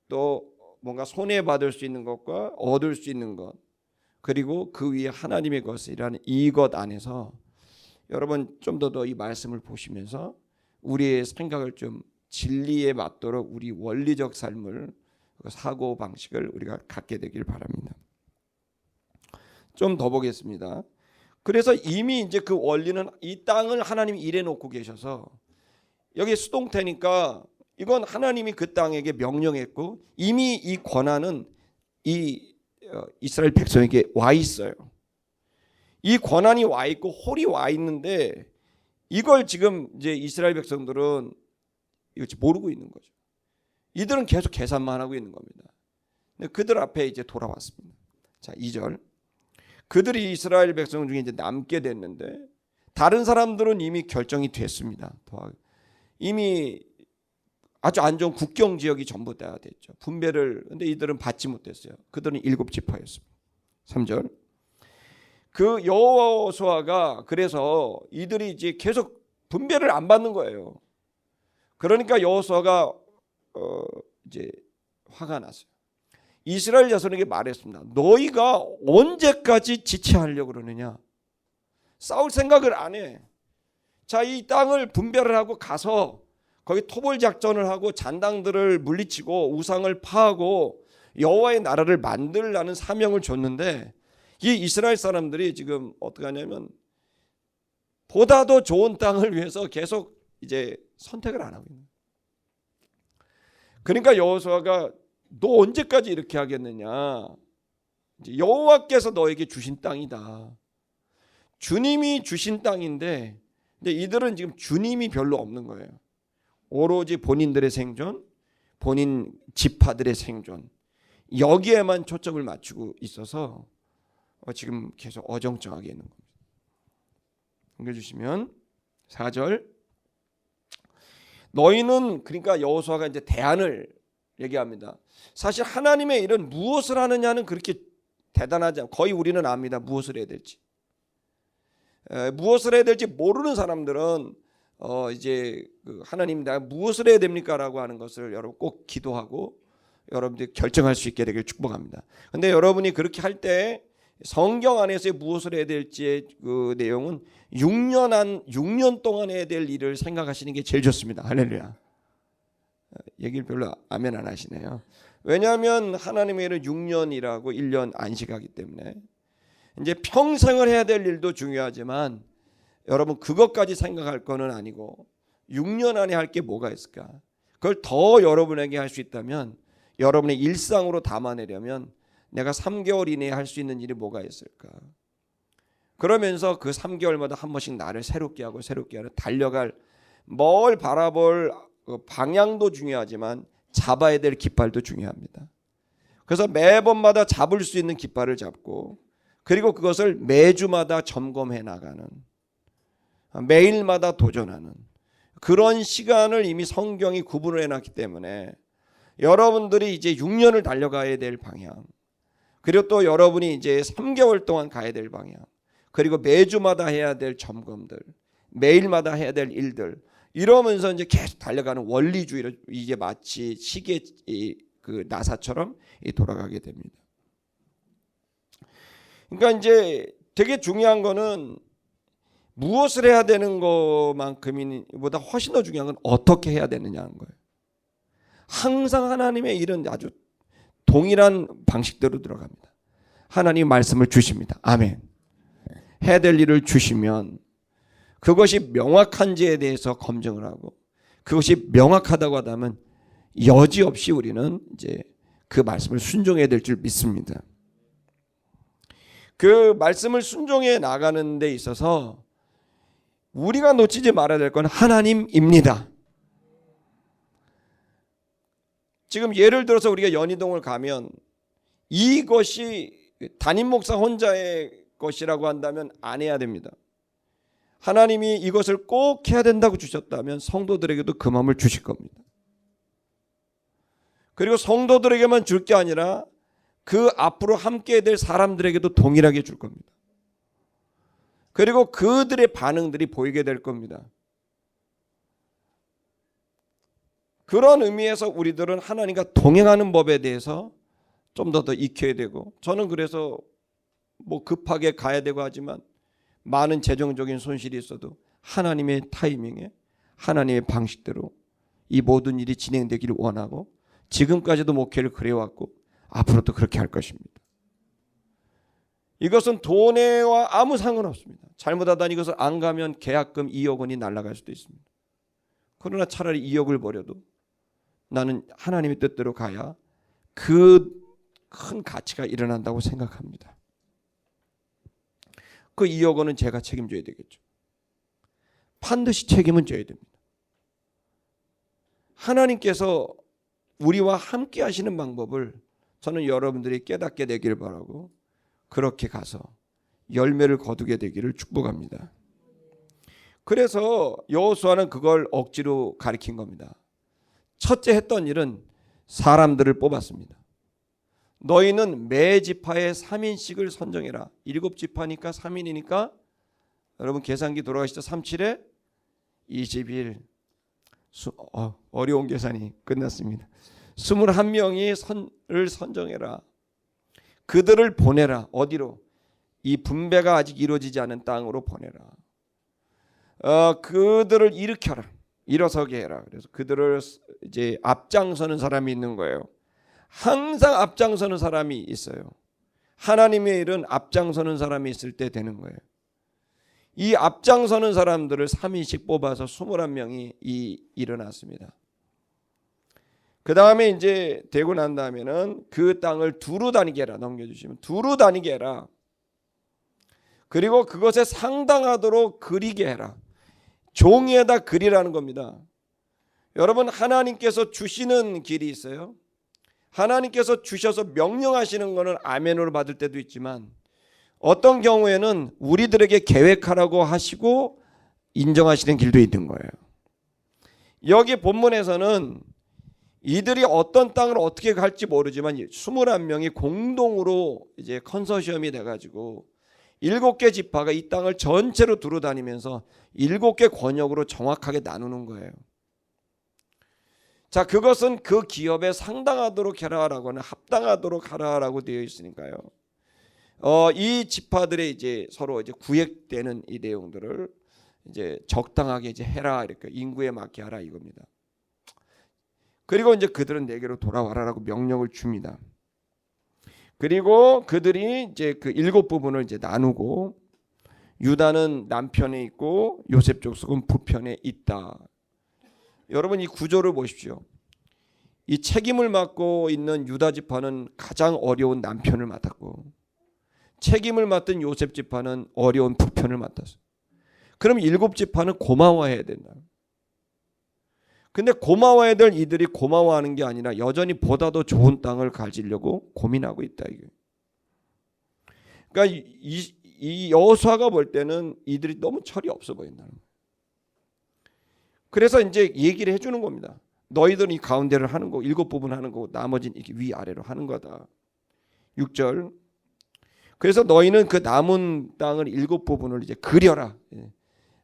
또 뭔가 손해받을 수 있는 것과 얻을 수 있는 것 그리고 그 위에 하나님의 것이라는 이것 안에서 여러분 좀 더 이 말씀을 보시면서 우리의 생각을 좀 진리에 맞도록 우리 원리적 삶을 사고 방식을 우리가 갖게 되길 바랍니다. 좀 더 보겠습니다. 그래서 이미 이제 그 원리는 이 땅을 하나님이 일해 놓고 계셔서 여기 수동태니까 이건 하나님이 그 땅에게 명령했고 이미 이 권한은 이 이스라엘 백성에게 와 있어요. 이 권한이 와 있고 홀이 와 있는데 이걸 지금 이제 이스라엘 백성들은 이거 모르고 있는 거죠. 이들은 계속 계산만 하고 있는 겁니다. 근데 그들 앞에 이제 돌아왔습니다. 자, 2절. 그들이 이스라엘 백성 중에 이제 남게 됐는데 다른 사람들은 이미 결정이 됐습니다. 이미 아주 안 좋은 국경 지역이 전부 다 됐죠. 분배를 근데 이들은 받지 못했어요. 그들은 7지파였습니다. 3절. 그 여호수아가 그래서 이들이 이제 계속 분배를 안 받는 거예요. 그러니까 여호수아가 이제 화가 났어요. 이스라엘 자손에게 말했습니다. 너희가 언제까지 지체하려고 그러느냐? 싸울 생각을 안 해. 자, 이 땅을 분배를 하고 가서 거기 토벌 작전을 하고 잔당들을 물리치고 우상을 파하고 여호와의 나라를 만들라는 사명을 줬는데 이 이스라엘 사람들이 지금 어떻게 하냐면 보다 더 좋은 땅을 위해서 계속 이제 선택을 안 하고 있는 거예요. 그러니까 여호수아가 너 언제까지 이렇게 하겠느냐? 여호와께서 너에게 주신 땅이다. 주님이 주신 땅인데 근데 이들은 지금 주님이 별로 없는 거예요. 오로지 본인들의 생존, 본인 지파들의 생존 여기에만 초점을 맞추고 있어서 지금 계속 어정쩡하게 있는 겁니다. 넘겨주시면 4절. 너희는 그러니까 여호수아가 이제 대안을 얘기합니다. 사실 하나님의 일은 무엇을 하느냐는 그렇게 대단하지 않고 거의 우리는 압니다. 무엇을 해야 될지. 무엇을 해야 될지 모르는 사람들은 이제 하나님 내가 무엇을 해야 됩니까라고 하는 것을 여러분 꼭 기도하고 여러분들이 결정할 수 있게 되길 축복합니다. 근데 여러분이 그렇게 할 때 성경 안에서의 무엇을 해야 될지의 그 내용은 6년 동안 해야 될 일을 생각하시는 게 제일 좋습니다. 할렐루야. 얘기를 별로 아멘 안 하시네요. 왜냐하면 하나님의 일은 6년이라고 1년 안식하기 때문에 이제 평생을 해야 될 일도 중요하지만 여러분 그것까지 생각할 거는 아니고 6년 안에 할 게 뭐가 있을까? 그걸 더 여러분에게 할 수 있다면 여러분의 일상으로 담아내려면 내가 3개월 이내에 할 수 있는 일이 뭐가 있을까? 그러면서 그 3개월마다 한 번씩 나를 새롭게 하고 새롭게 하는 달려갈 뭘 바라볼 방향도 중요하지만 잡아야 될 깃발도 중요합니다. 그래서 매번마다 잡을 수 있는 깃발을 잡고 그리고 그것을 매주마다 점검해 나가는 매일마다 도전하는 그런 시간을 이미 성경이 구분을 해놨기 때문에 여러분들이 이제 6년을 달려가야 될 방향 그리고 또 여러분이 이제 3개월 동안 가야 될 방향 그리고 매주마다 해야 될 점검들 매일마다 해야 될 일들 이러면서 이제 계속 달려가는 원리주의로 이게 마치 시계 그 나사처럼 돌아가게 됩니다. 그러니까 이제 되게 중요한 거는 무엇을 해야 되는 것만큼보다 훨씬 더 중요한 건 어떻게 해야 되느냐는 거예요. 항상 하나님의 일은 아주 동일한 방식대로 들어갑니다. 하나님 말씀을 주십니다. 아멘. 해야 될 일을 주시면 그것이 명확한지에 대해서 검증을 하고 그것이 명확하다고 하다면 여지없이 우리는 이제 그 말씀을 순종해야 될 줄 믿습니다. 그 말씀을 순종해 나가는 데 있어서 우리가 놓치지 말아야 될 건 하나님입니다. 지금 예를 들어서 우리가 연희동을 가면 이것이 담임 목사 혼자의 것이라고 한다면 안 해야 됩니다. 하나님이 이것을 꼭 해야 된다고 주셨다면 성도들에게도 그 마음을 주실 겁니다. 그리고 성도들에게만 줄 게 아니라 그 앞으로 함께 될 사람들에게도 동일하게 줄 겁니다. 그리고 그들의 반응들이 보이게 될 겁니다. 그런 의미에서 우리들은 하나님과 동행하는 법에 대해서 좀 더 익혀야 되고 저는 그래서 뭐 급하게 가야 되고 하지만 많은 재정적인 손실이 있어도 하나님의 타이밍에 하나님의 방식대로 이 모든 일이 진행되기를 원하고 지금까지도 목회를 그래왔고 앞으로도 그렇게 할 것입니다. 이것은 돈에와 아무 상관없습니다. 잘못하다 이것을 안 가면 계약금 2억 원이 날아갈 수도 있습니다. 그러나 차라리 2억을 버려도 나는 하나님의 뜻대로 가야 그 큰 가치가 일어난다고 생각합니다. 그 2억 원은 제가 책임져야 되겠죠. 반드시 책임은 져야 됩니다. 하나님께서 우리와 함께 하시는 방법을 저는 여러분들이 깨닫게 되기를 바라고 그렇게 가서 열매를 거두게 되기를 축복합니다. 그래서 여호수아는 그걸 억지로 가리킨 겁니다. 첫째 했던 일은 사람들을 뽑았습니다. 너희는 매 지파에 3인씩을 선정해라. 7지파니까 3인이니까 여러분 계산기 돌아가시죠. 37에 21 어려운 계산이 끝났습니다. 21명이 선을 선정해라. 그들을 보내라. 어디로? 이 분배가 아직 이루어지지 않은 땅으로 보내라. 그들을 일으켜라. 일어서게 해라. 그래서 그들을 이제 앞장서는 사람이 있는 거예요. 항상 앞장서는 사람이 있어요. 하나님의 일은 앞장서는 사람이 있을 때 되는 거예요. 이 앞장서는 사람들을 3인씩 뽑아서 21명이 일어났습니다. 그 다음에 이제 되고 난 다음에는 그 땅을 두루 다니게 해라. 넘겨주시면 두루 다니게 해라. 그리고 그것에 상당하도록 그리게 해라. 종이에다 그리라는 겁니다. 여러분 하나님께서 주시는 길이 있어요. 하나님께서 주셔서 명령하시는 것은 아멘으로 받을 때도 있지만 어떤 경우에는 우리들에게 계획하라고 하시고 인정하시는 길도 있는 거예요. 여기 본문에서는 이들이 어떤 땅을 어떻게 갈지 모르지만 21명이 공동으로 이제 컨소시엄이 돼가지고 7개 지파가 이 땅을 전체로 두루 다니면서 7개 권역으로 정확하게 나누는 거예요. 자, 그것은 그 기업에 상당하도록 해라라고 하는 합당하도록 하라라고 되어 있으니까요. 이 지파들의 이제 서로 이제 구획되는 이 내용들을 이제 적당하게 이제 해라 이렇게 인구에 맞게 하라 이겁니다. 그리고 이제 그들은 내게로 돌아와라라고 명령을 줍니다. 그리고 그들이 이제 그 7부분을 이제 나누고 유다는 남편에 있고 요셉 족속은 북편에 있다. 여러분 이 구조를 보십시오. 이 책임을 맡고 있는 유다 지파는 가장 어려운 남편을 맡았고 책임을 맡은 요셉 지파는 어려운 부편을 맡았어요. 그럼 7지파는 고마워해야 된다. 근데 고마워해야 될 이들이 고마워하는 게 아니라 여전히 보다 더 좋은 땅을 가지려고 고민하고 있다. 이게. 그러니까 이 여호수아가 볼 때는 이들이 너무 철이 없어 보인다는 거예요. 그래서 이제 얘기를 해주는 겁니다. 너희들은 이 가운데를 하는 거고 7부분 하는 거고 나머지는 이렇게 위아래로 하는 거다. 6절. 그래서 너희는 그 남은 땅을 7부분을 이제 그려라.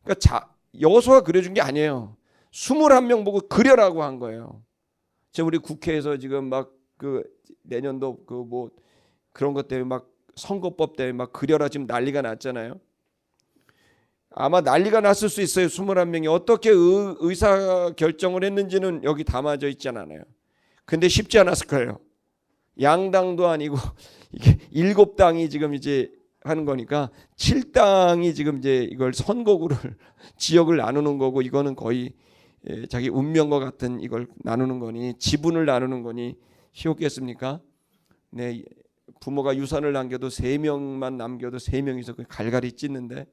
그러니까 여호수아가 그려준 게 아니에요. 21명 보고 그려라고 한 거예요. 지금 우리 국회에서 지금 막 그 내년도 그 뭐 그런 것 때문에 막 선거법 때문에 막 그려라 지금 난리가 났잖아요. 아마 난리가 났을 수 있어요. 21명이 어떻게 의사 결정을 했는지는 여기 담아져 있지 않아요. 근데 쉽지 않았을 거예요. 양당도 아니고 이게 7당이 지금 이제 하는 거니까 7당이 지금 이제 이걸 선거구를 지역을 나누는 거고 이거는 거의 자기 운명과 같은 이걸 나누는 거니 지분을 나누는 거니 쉬웠겠습니까? 네, 부모가 유산을 남겨도 3명만 남겨도 3명이서 갈갈이 찢는데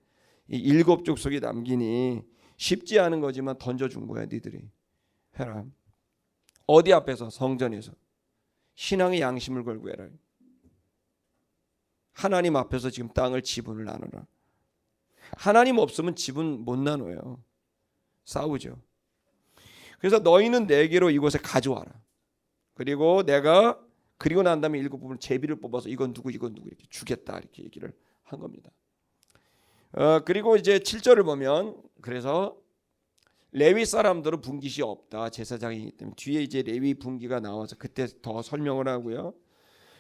이 7족속이 남기니 쉽지 않은 거지만 던져준 거야. 니들이 해라. 어디 앞에서? 성전에서. 신앙의 양심을 걸고 해라. 하나님 앞에서 지금 땅을 지분을 나누라. 하나님 없으면 지분 못 나눠요. 싸우죠. 그래서 너희는 내게로 이곳에 가져와라. 그리고 난 다음에 7부분 제비를 뽑아서 이건 누구 이렇게 주겠다 이렇게 얘기를 한 겁니다. 그리고 이제 7절을 보면 그래서 레위 사람들은 분깃이 없다. 제사장이기 때문에 뒤에 이제 레위 분기가 나와서 그때 더 설명을 하고요.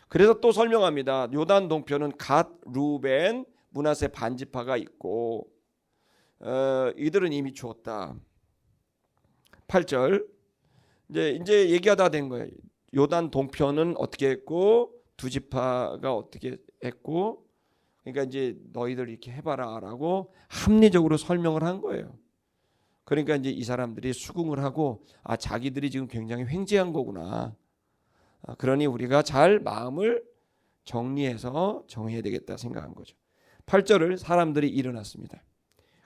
그래서 또 설명합니다. 요단 동편은 갓, 루벤, 므낫세 반지파가 있고 이들은 이미 주었다. 8절 이제 얘기하다 된 거예요. 요단 동편은 어떻게 했고 두 지파가 어떻게 했고 그러니까 이제 너희들 이렇게 해봐라라고 합리적으로 설명을 한 거예요. 그러니까 이제 이 사람들이 수긍을 하고 자기들이 지금 굉장히 횡재한 거구나. 그러니 우리가 잘 마음을 정리해서 정해야 되겠다 생각한 거죠. 8절을 사람들이 일어났습니다.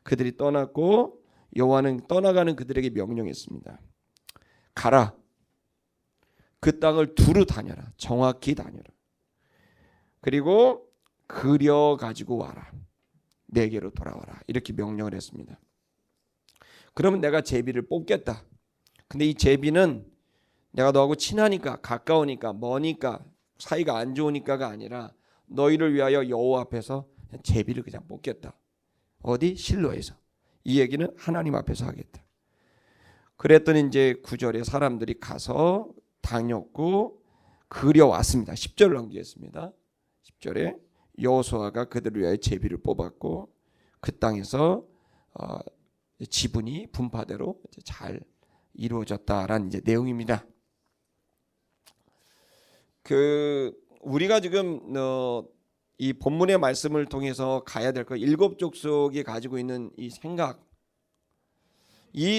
그들이 떠났고 여호와는 떠나가는 그들에게 명령했습니다. 가라. 그 땅을 두루 다녀라. 정확히 다녀라. 그리고 그려 가지고 와라. 내게로 돌아와라. 이렇게 명령을 했습니다. 그러면 내가 제비를 뽑겠다. 근데 이 제비는 내가 너하고 친하니까 가까우니까 머니까 사이가 안 좋으니까가 아니라 너희를 위하여 여호와 앞에서 제비를 그냥 뽑겠다. 어디? 실로에서. 이 얘기는 하나님 앞에서 하겠다. 그랬더니 이제 9절에 사람들이 가서 다녔고 그려왔습니다. 10절을 넘기겠습니다. 10절에 여호수아가 그들을 위하여 제비를 뽑았고 그 땅에서 지분이 분파대로 잘 이루어졌다라는 이제 내용입니다. 우리가 지금 이 본문의 말씀을 통해서 가야 될 거 7족속이 가지고 있는 이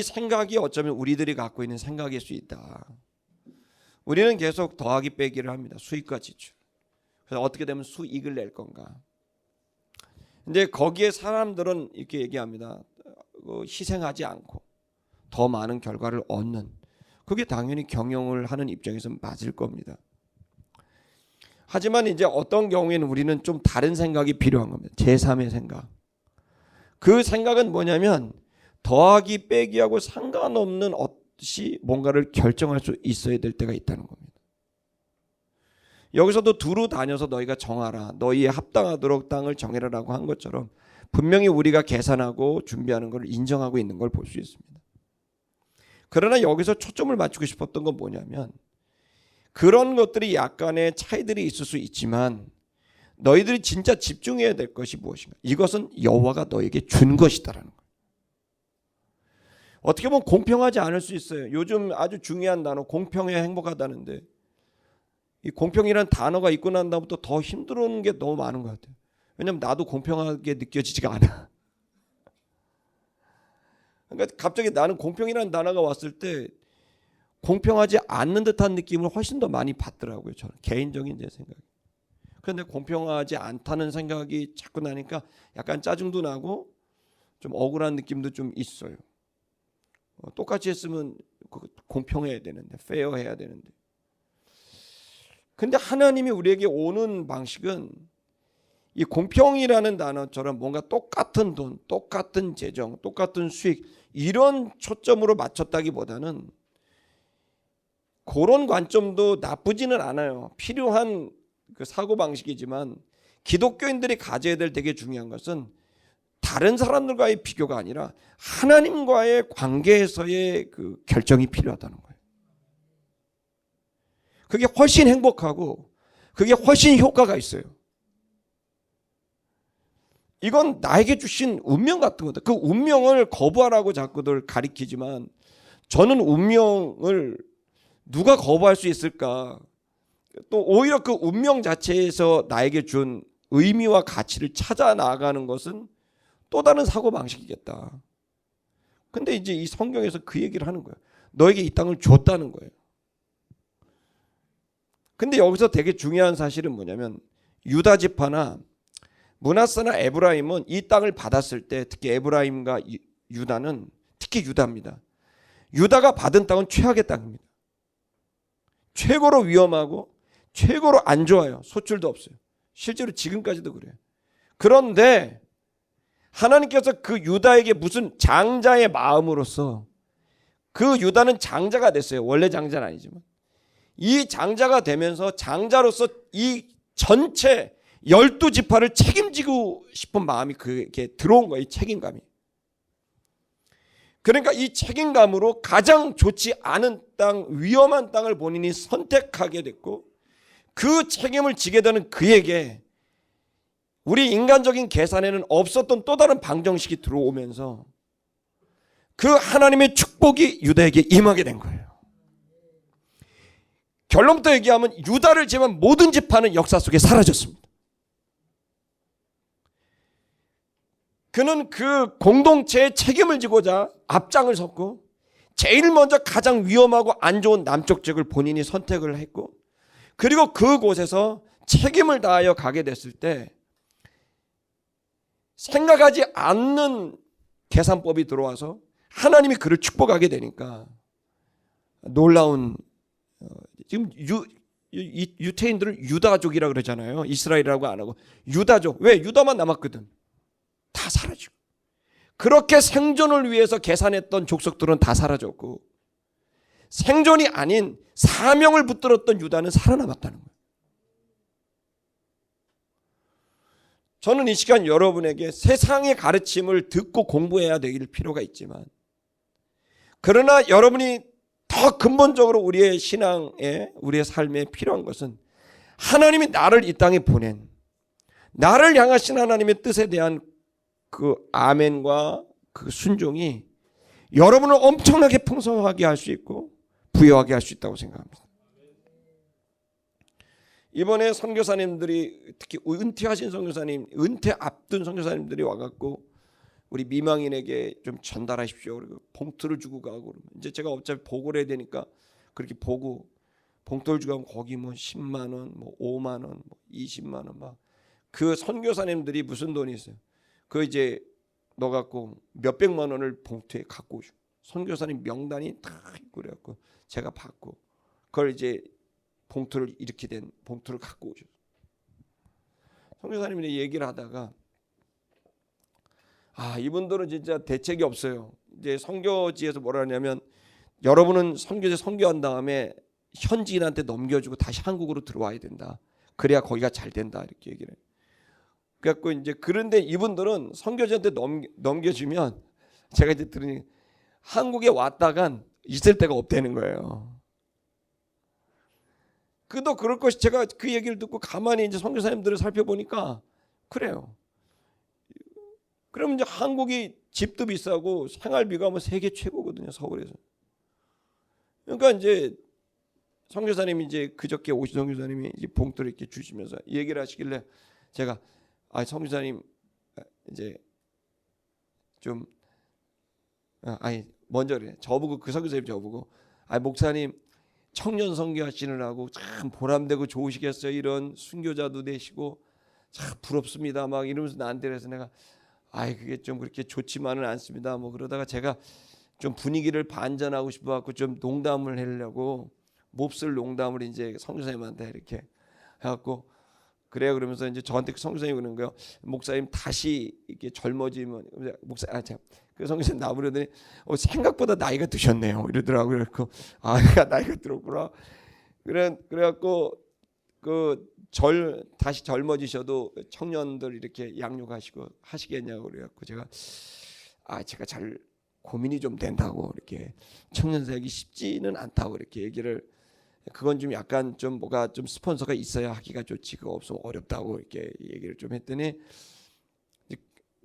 생각이 어쩌면 우리들이 갖고 있는 생각일 수 있다. 우리는 계속 더하기 빼기를 합니다. 수익과 지출. 그래서 어떻게 되면 수익을 낼 건가. 근데 거기에 사람들은 이렇게 얘기합니다. 희생하지 않고 더 많은 결과를 얻는. 그게 당연히 경영을 하는 입장에서는 맞을 겁니다. 하지만 이제 어떤 경우에는 우리는 좀 다른 생각이 필요한 겁니다. 제3의 생각. 그 생각은 뭐냐면 더하기 빼기하고 상관없는 것이 뭔가를 결정할 수 있어야 될 때가 있다는 겁니다. 여기서도 두루 다녀서 너희가 정하라. 너희에 합당하도록 땅을 정해라라고 한 것처럼 분명히 우리가 계산하고 준비하는 걸 인정하고 있는 걸 볼 수 있습니다. 그러나 여기서 초점을 맞추고 싶었던 건 뭐냐면 그런 것들이 약간의 차이들이 있을 수 있지만 너희들이 진짜 집중해야 될 것이 무엇인가? 이것은 여호와가 너에게 준 것이다라는 거예요. 어떻게 보면 공평하지 않을 수 있어요. 요즘 아주 중요한 단어 공평해야 행복하다는데 이 공평이라는 단어가 있고 난 다음부터 더 힘들어하는 게 너무 많은 것 같아요. 왜냐하면 나도 공평하게 느껴지지가 않아. 그러니까 갑자기 나는 공평이라는 단어가 왔을 때 공평하지 않는 듯한 느낌을 훨씬 더 많이 받더라고요. 저는 개인적인 제 생각. 그런데 공평하지 않다는 생각이 자꾸 나니까 약간 짜증도 나고 좀 억울한 느낌도 좀 있어요. 똑같이 했으면 공평해야 되는데, 페어해야 되는데. 근데 하나님이 우리에게 오는 방식은 이 공평이라는 단어처럼 뭔가 똑같은 돈, 똑같은 재정, 똑같은 수익 이런 초점으로 맞췄다기보다는 그런 관점도 나쁘지는 않아요. 필요한 그 사고 방식이지만 기독교인들이 가져야 될 되게 중요한 것은 다른 사람들과의 비교가 아니라 하나님과의 관계에서의 그 결정이 필요하다는 거예요. 그게 훨씬 행복하고 그게 훨씬 효과가 있어요. 이건 나에게 주신 운명 같은 거다. 그 운명을 거부하라고 자꾸들 가리키지만 저는 운명을 누가 거부할 수 있을까? 또 오히려 그 운명 자체에서 나에게 준 의미와 가치를 찾아 나가는 것은 또 다른 사고 방식이겠다. 근데 이제 이 성경에서 그 얘기를 하는 거예요. 너에게 이 땅을 줬다는 거예요. 근데 여기서 되게 중요한 사실은 뭐냐면 유다 지파나 므낫세나 에브라임은 이 땅을 받았을 때 특히 에브라임과 유다는 특히 유다입니다. 유다가 받은 땅은 최악의 땅입니다. 최고로 위험하고 최고로 안 좋아요. 소출도 없어요. 실제로 지금까지도 그래요. 그런데 하나님께서 그 유다에게 무슨 장자의 마음으로서 그 유다는 장자가 됐어요. 원래 장자는 아니지만 이 장자가 되면서 장자로서 이 전체 12지파를 책임지고 싶은 마음이 그게 들어온 거예요. 이 책임감이. 그러니까 이 책임감으로 가장 좋지 않은 땅, 위험한 땅을 본인이 선택하게 됐고 그 책임을 지게 되는 그에게 우리 인간적인 계산에는 없었던 또 다른 방정식이 들어오면서 그 하나님의 축복이 유다에게 임하게 된 거예요. 결론부터 얘기하면 유다를 제외한 모든 지파는 역사 속에 사라졌습니다. 그는 그 공동체의 책임을 지고자 앞장을 섰고 제일 먼저 가장 위험하고 안 좋은 남쪽 지역을 본인이 선택을 했고 그리고 그곳에서 책임을 다하여 가게 됐을 때 생각하지 않는 계산법이 들어와서 하나님이 그를 축복하게 되니까 놀라운 지금 유태인들은 유다족이라 그러잖아요. 이스라엘이라고 안 하고 유다족. 왜? 유다만 남았거든. 다 사라지고 그렇게 생존을 위해서 계산했던 족속들은 다 사라졌고 생존이 아닌 사명을 붙들었던 유다는 살아남았다는 거예요. 저는 이 시간 여러분에게 세상의 가르침을 듣고 공부해야 될 필요가 있지만 그러나 여러분이 더 근본적으로 우리의 신앙에 우리의 삶에 필요한 것은 하나님이 나를 이 땅에 보낸 나를 향하신 하나님의 뜻에 대한 그 아멘과 그 순종이 여러분을 엄청나게 풍성하게 할 수 있고 부여하게 할 수 있다고 생각합니다. 이번에 선교사님들이 특히 은퇴하신 선교사님, 은퇴 앞둔 선교사님들이 와갖고 우리 미망인에게 좀 전달하십시오. 그리고 봉투를 주고 가고 이제 제가 어차피 보고를 해야 되니까 그렇게 보고 봉투를 주고 가면 거기 뭐 10만 원, 뭐 5만 원, 뭐 20만 원 막 그 선교사님들이 무슨 돈이 있어요? 그 이제 너 갖고 몇 백만 원을 봉투에 갖고 오시고 선교사님 명단이 다 있고 그래갖고 제가 받고 그걸 이제 봉투를 이렇게 된 봉투를 갖고 오셨어요. 선교사님이 얘기를 하다가 이분들은 진짜 대책이 없어요. 이제 선교지에서 뭐라 하냐면 여러분은 선교지 선교한 다음에 현지인한테 넘겨주고 다시 한국으로 들어와야 된다. 그래야 거기가 잘 된다 이렇게 얘기를 해요. 그래갖고 이제 그런데 이분들은 선교지한테 넘겨주면 제가 이제 들으니 한국에 왔다간 있을 데가 없다는 거예요. 그도 그럴 것이 제가 그 얘기를 듣고 가만히 이제 선교사님들을 살펴보니까 그래요. 그러면 이제 한국이 집도 비싸고 생활비가 뭐 세계 최고거든요, 서울에서. 그러니까 이제 선교사님이 이제 그저께 오신 선교사님이 이제 봉투를 이렇게 주시면서 얘기를 하시길래 제가 선교사님 이제 좀 먼저 그래. 저보고 그 선교사님 저보고 목사님 청년 선교하시느라고 참 보람되고 좋으시겠어요. 이런 순교자도 되시고 참 부럽습니다. 막 이러면서 나한테 그래서 내가 그게 좀 그렇게 좋지만은 않습니다. 뭐 그러다가 제가 좀 분위기를 반전하고 싶어갖고 좀 농담을 하려고 몹쓸 농담을 이제 선교사님한테 이렇게 해갖고 그래요. 그러면서 이제 저한테 선교사님이 그러는 거예요. 목사님 다시 이렇게 젊어지면 그 선교사님 나무려더니 생각보다 나이가 드셨네요. 이러더라고요. 그래서 내가 나이가 들었구나. 그래갖고 다시 젊어지셔도 청년들 이렇게 양육하시고 하시겠냐고 그래갖고 제가 잘 고민이 좀 된다고 이렇게 청년 사역이 쉽지는 않다고 이렇게 얘기를 그건 좀 약간 좀 뭐가 좀 스폰서가 있어야 하기가 좋지 그거 없으면 어렵다고 이렇게 얘기를 좀 했더니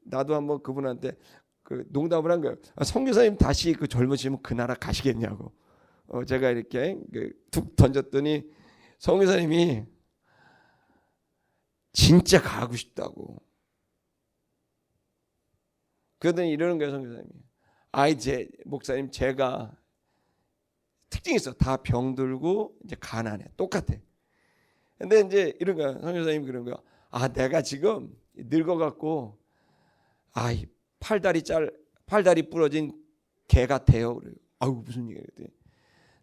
나도 한번 그분한테 그 농담을 한 거예요. 선교사님 다시 그 젊으시면 그 나라 가시겠냐고 제가 이렇게 툭 던졌더니 선교사님이 진짜 가고 싶다고 그러더니 이러는 거예요. 선교사님이 이제 목사님 제가 특징이 있어. 다 병들고 이제 가난해. 똑같아. 근데 이제 이런 거야. 선교사님이 그런 거야. 내가 지금 늙어갖고 팔다리 부러진 개 같아요. 그래요. 무슨 얘기야?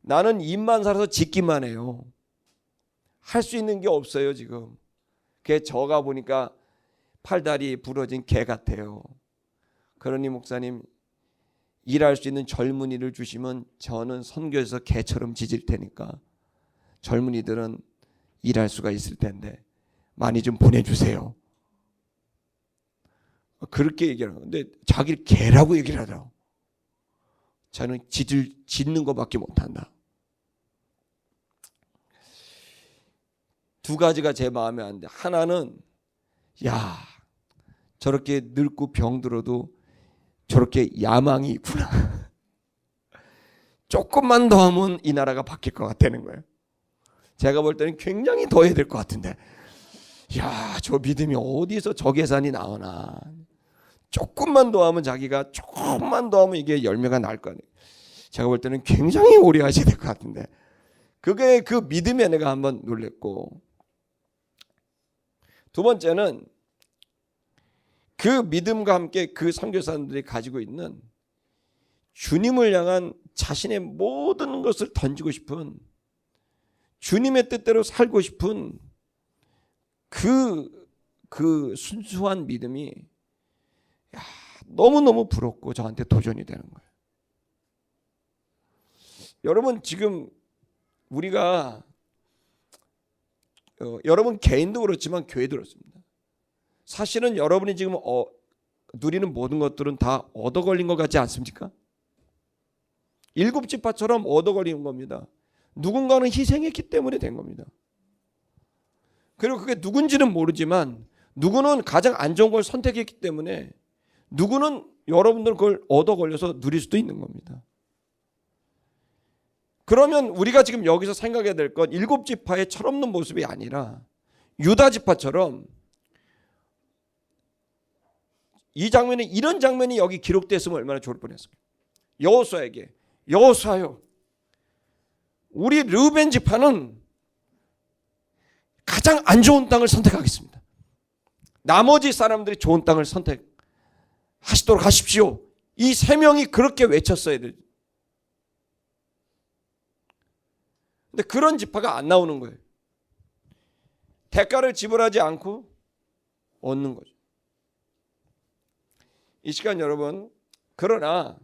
나는 입만 살아서 짖기만 해요. 할 수 있는 게 없어요 지금. 걔 저가 보니까 팔다리 부러진 개 같아요. 그러니 목사님 일할 수 있는 젊은이를 주시면 저는 선교에서 개처럼 짖을 테니까 젊은이들은 일할 수가 있을 텐데 많이 좀 보내주세요. 그렇게 얘기를 하는 건데 자기를 개라고 얘기를 하더라고. 저는 짖는 것밖에 못한다. 두 가지가 제 마음에 안 돼. 하나는 저렇게 늙고 병들어도 저렇게 야망이 있구나. 조금만 더 하면 이 나라가 바뀔 것 같다는 거예요. 제가 볼 때는 굉장히 더 해야 될 것 같은데 저 믿음이 어디서 저 계산이 나오나. 조금만 더 하면 자기가 조금만 더 하면 이게 열매가 날 거 아니에요. 제가 볼 때는 굉장히 오래 하셔야 될 것 같은데 그게 그 믿음에 내가 한번 놀랬고 두 번째는 그 믿음과 함께 그 선교사님들이 가지고 있는 주님을 향한 자신의 모든 것을 던지고 싶은 주님의 뜻대로 살고 싶은 그 순수한 믿음이 너무너무 부럽고 저한테 도전이 되는 거예요. 여러분 지금 우리가 여러분 개인도 그렇지만 교회도 그렇습니다. 사실은 여러분이 지금 누리는 모든 것들은 다 얻어 걸린 것 같지 않습니까? 일곱 지파처럼 얻어 걸린 겁니다. 누군가는 희생했기 때문에 된 겁니다. 그리고 그게 누군지는 모르지만 누구는 가장 안 좋은 걸 선택했기 때문에 누구는 여러분들 그걸 얻어 걸려서 누릴 수도 있는 겁니다. 그러면 우리가 지금 여기서 생각해야 될 건 일곱 지파의 철없는 모습이 아니라 유다 지파처럼 이 장면에 이런 장면이 여기 기록됐으면 얼마나 좋을 뻔했을까요? 여호수아에게 여호수아요, 우리 르우벤 지파는 가장 안 좋은 땅을 선택하겠습니다. 나머지 사람들이 좋은 땅을 선택하시도록 하십시오. 이 세 명이 그렇게 외쳤어야 돼요. 근데 그런 지파가 안 나오는 거예요. 대가를 지불하지 않고 얻는 거죠. 이 시간 여러분, 그러나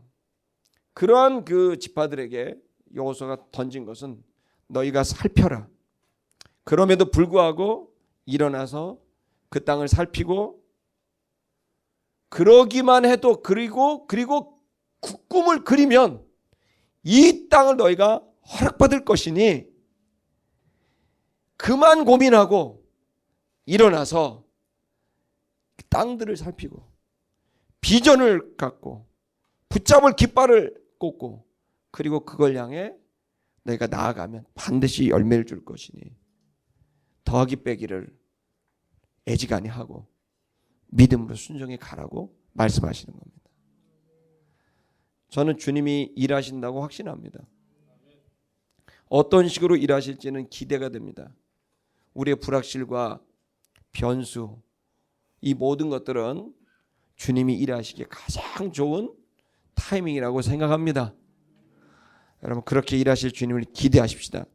그러한 그 지파들에게 여호수아가 던진 것은 너희가 살펴라. 그럼에도 불구하고 일어나서 그 땅을 살피고 그러기만 해도 그리고 꿈을 그리면 이 땅을 너희가 허락받을 것이니 그만 고민하고 일어나서 땅들을 살피고 비전을 갖고 붙잡을 깃발을 꽂고 그리고 그걸 향해 너희가 나아가면 반드시 열매를 줄 것이니 더하기 빼기를 애지간히 하고 믿음으로 순종해 가라고 말씀하시는 겁니다. 저는 주님이 일하신다고 확신합니다. 어떤 식으로 일하실지는 기대가 됩니다. 우리의 불확실과 변수, 이 모든 것들은 주님이 일하시기에 가장 좋은 타이밍이라고 생각합니다. 여러분, 그렇게 일하실 주님을 기대하십시다.